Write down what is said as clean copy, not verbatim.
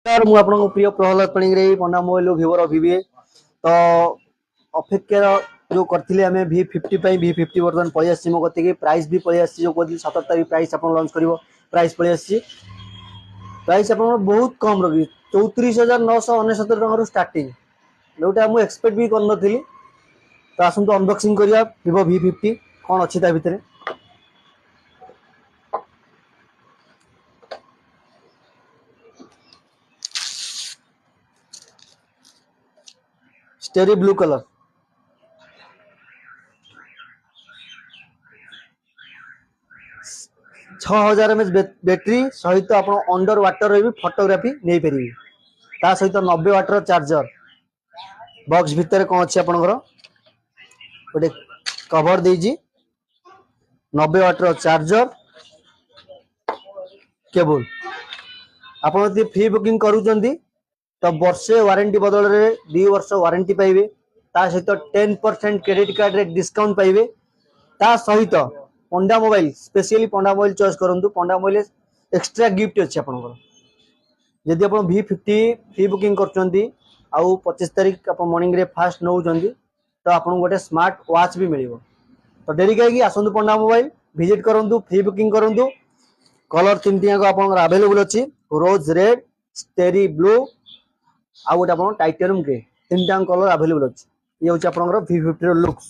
यार मु आपन प्रिय प्रहलाद पाणिग्राही पंडा मोबाइल भिवोर भिविए तो अपेक्षा जो करथिले हमें V50 V50 वर्तमान पळि आसी मो गति प्राइस भी पळि आसी जो कोदी 17 तारिख प्राइस आपन लॉन्च करिवो प्राइस पळि आसी प्राइस आपन बहुत कम रखी 34,969 टका स्टार्टिंग जोटा मु एक्सपेक्ट भी कर नथिली तो आसंतु अनबॉक्सिंग करिया Vivo V50 कोन अछि ता भितरे स्टेरी ब्लू कलर 6000 mAh बैटरी सहित आप अंडर वाटर भी फोटोग्राफी नहीं पारे ता सहित 90 वाटर चार्जर बॉक्स भितर कौन अच्छे आपंकर गोटे कवर देजी 90 वाटर चार्जर केबल आप फ्री बुकिंग करूँ तो वर्षे वारंटी बदल में 2 वर्ष वारंटी पाइबे ता सहित 10% क्रेडिट कार्ड रे डिस्काउंट पाइबे ता सहित पंडा मोबाइल स्पेशली पंडा मोबाइल चॉइस करूँ पंडा मोबाइल एक्स्ट्रा गिफ्ट अच्छे आपंकर जदि आप V50 फ्री बुकिंग कर 25 तारिख आप मॉर्निंग रे फास्ट नौ तो आपको गोटे स्मार्ट वॉच भी मिल तो डेरी कहीं आसतु पंडा मोबाइल विजिट करूँ फ्री बुकिंग करूँ कलर 3टी आप अवेलेबल अच्छी रोज रेड स्टेरी ब्लू आ गोटे आप टाइटेनियम ग्रे 3टा कलर अवेलेबल अच्छी ये हूँ आप V50 लुक्स।